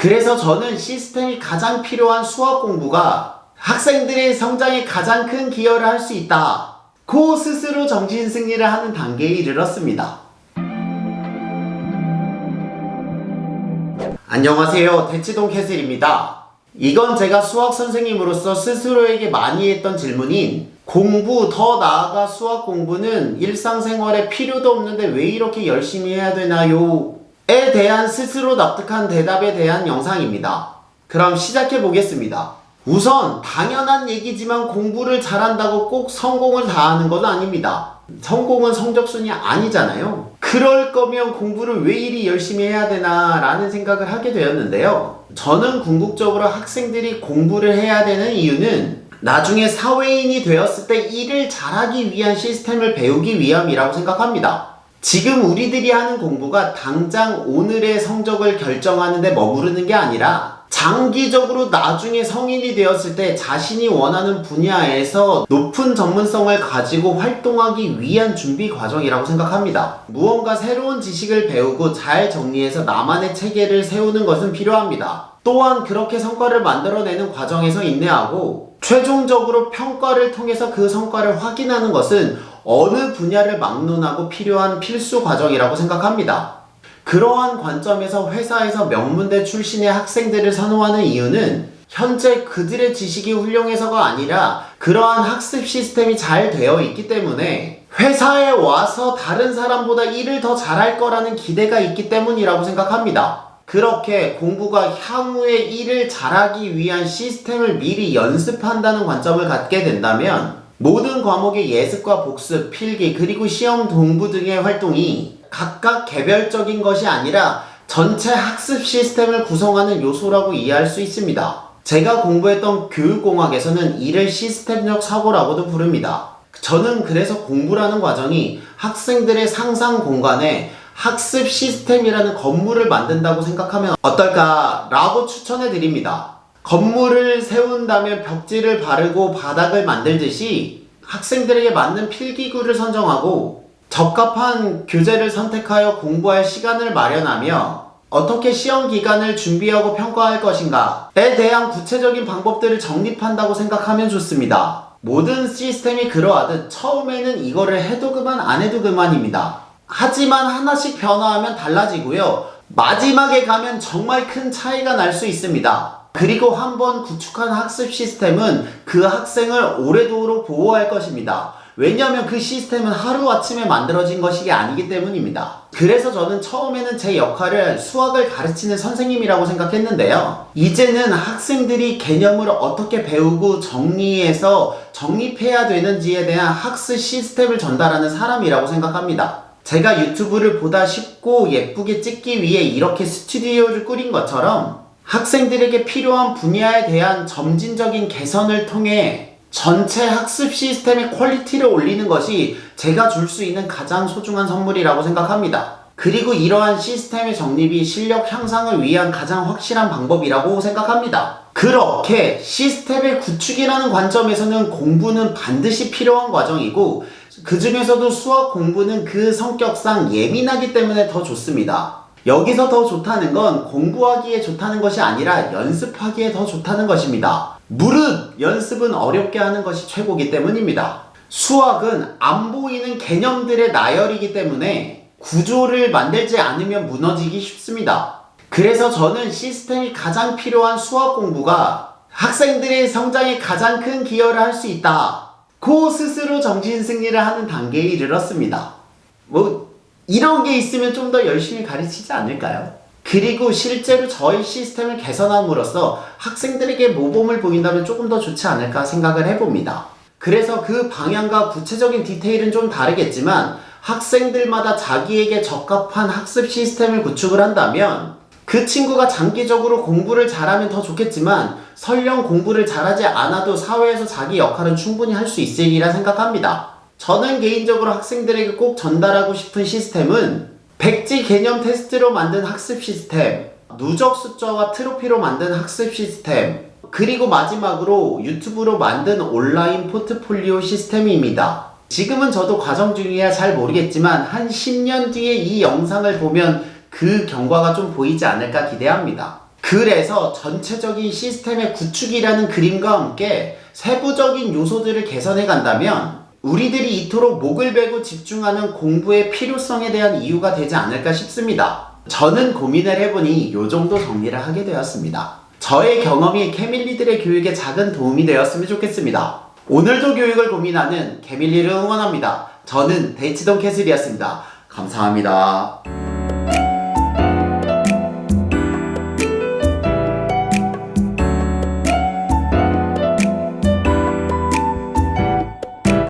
그래서 저는 시스템이 가장 필요한 수학 공부가 학생들의 성장에 가장 큰 기여를 할 수 있다. 고 스스로 정신 승리를 하는 단계에 이르렀습니다. 안녕하세요. 대치동 캐슬입니다. 이건 제가 수학 선생님으로서 스스로에게 많이 했던 질문인 공부, 더 나아가 수학 공부는 일상생활에 필요도 없는데 왜 이렇게 열심히 해야 되나요? 에 대한 스스로 납득한 대답에 대한 영상입니다. 그럼 시작해 보겠습니다. 우선 당연한 얘기지만 공부를 잘한다고 꼭 성공을 다 하는 건 아닙니다. 성공은 성적순이 아니잖아요. 그럴 거면 공부를 왜 이리 열심히 해야 되나 라는 생각을 하게 되었는데요. 저는 궁극적으로 학생들이 공부를 해야 되는 이유는 나중에 사회인이 되었을 때 일을 잘하기 위한 시스템을 배우기 위함이라고 생각합니다. 지금 우리들이 하는 공부가 당장 오늘의 성적을 결정하는 데 머무르는 게 아니라 장기적으로 나중에 성인이 되었을 때 자신이 원하는 분야에서 높은 전문성을 가지고 활동하기 위한 준비 과정이라고 생각합니다. 무언가 새로운 지식을 배우고 잘 정리해서 나만의 체계를 세우는 것은 필요합니다. 또한 그렇게 성과를 만들어내는 과정에서 인내하고 최종적으로 평가를 통해서 그 성과를 확인하는 것은 어느 분야를 막론하고 필요한 필수 과정이라고 생각합니다. 그러한 관점에서 회사에서 명문대 출신의 학생들을 선호하는 이유는 현재 그들의 지식이 훌륭해서가 아니라 그러한 학습 시스템이 잘 되어 있기 때문에 회사에 와서 다른 사람보다 일을 더 잘할 거라는 기대가 있기 때문이라고 생각합니다. 그렇게 공부가 향후에 일을 잘하기 위한 시스템을 미리 연습한다는 관점을 갖게 된다면 모든 과목의 예습과 복습, 필기, 그리고 시험 동부 등의 활동이 각각 개별적인 것이 아니라 전체 학습 시스템을 구성하는 요소라고 이해할 수 있습니다. 제가 공부했던 교육공학에서는 이를 시스템적 사고라고도 부릅니다. 저는 그래서 공부라는 과정이 학생들의 상상 공간에 학습 시스템이라는 건물을 만든다고 생각하면 어떨까 라고 추천해 드립니다. 건물을 세운다면 벽지를 바르고 바닥을 만들듯이 학생들에게 맞는 필기구를 선정하고 적합한 교재를 선택하여 공부할 시간을 마련하며 어떻게 시험 기간을 준비하고 평가할 것인가에 대한 구체적인 방법들을 정립한다고 생각하면 좋습니다. 모든 시스템이 그러하듯 처음에는 이거를 해도 그만 안 해도 그만입니다. 하지만 하나씩 변화하면 달라지고요. 마지막에 가면 정말 큰 차이가 날 수 있습니다. 그리고 한번 구축한 학습 시스템은 그 학생을 오래도록 보호할 것입니다. 왜냐하면 그 시스템은 하루아침에 만들어진 것이 아니기 때문입니다. 그래서 저는 처음에는 제 역할을 수학을 가르치는 선생님이라고 생각했는데요. 이제는 학생들이 개념을 어떻게 배우고 정리해서 정립해야 되는지에 대한 학습 시스템을 전달하는 사람이라고 생각합니다. 제가 유튜브를 보다 쉽고 예쁘게 찍기 위해 이렇게 스튜디오를 꾸린 것처럼 학생들에게 필요한 분야에 대한 점진적인 개선을 통해 전체 학습 시스템의 퀄리티를 올리는 것이 제가 줄 수 있는 가장 소중한 선물이라고 생각합니다. 그리고 이러한 시스템의 정립이 실력 향상을 위한 가장 확실한 방법이라고 생각합니다. 그렇게 시스템의 구축이라는 관점에서는 공부는 반드시 필요한 과정이고 그 중에서도 수학 공부는 그 성격상 예민하기 때문에 더 좋습니다. 여기서 더 좋다는 건 공부하기에 좋다는 것이 아니라 연습하기에 더 좋다는 것입니다. 무릇 연습은 어렵게 하는 것이 최고이기 때문입니다. 수학은 안 보이는 개념들의 나열이기 때문에 구조를 만들지 않으면 무너지기 쉽습니다. 그래서 저는 시스템이 가장 필요한 수학 공부가 학생들의 성장에 가장 큰 기여를 할 수 있다. 고 스스로 정신 승리를 하는 단계에 이르렀습니다. 이런 게 있으면 좀 더 열심히 가르치지 않을까요? 그리고 실제로 저희 시스템을 개선함으로써 학생들에게 모범을 보인다면 조금 더 좋지 않을까 생각을 해봅니다. 그래서 그 방향과 구체적인 디테일은 좀 다르겠지만 학생들마다 자기에게 적합한 학습 시스템을 구축을 한다면 그 친구가 장기적으로 공부를 잘하면 더 좋겠지만 설령 공부를 잘하지 않아도 사회에서 자기 역할은 충분히 할 수 있으리라 생각합니다. 저는 개인적으로 학생들에게 꼭 전달하고 싶은 시스템은 백지 개념 테스트로 만든 학습 시스템, 누적 숫자와 트로피로 만든 학습 시스템, 그리고 마지막으로 유튜브로 만든 온라인 포트폴리오 시스템입니다. 지금은 저도 과정 중이라 잘 모르겠지만 한 10년 뒤에 이 영상을 보면 그 경과가 좀 보이지 않을까 기대합니다. 그래서 전체적인 시스템의 구축이라는 그림과 함께 세부적인 요소들을 개선해 간다면 우리들이 이토록 목을 베고 집중하는 공부의 필요성에 대한 이유가 되지 않을까 싶습니다. 저는 고민을 해보니 요 정도 정리를 하게 되었습니다. 저의 경험이 캐밀리들의 교육에 작은 도움이 되었으면 좋겠습니다. 오늘도 교육을 고민하는 캐밀리를 응원합니다. 저는 대치동 캐슬이었습니다. 감사합니다.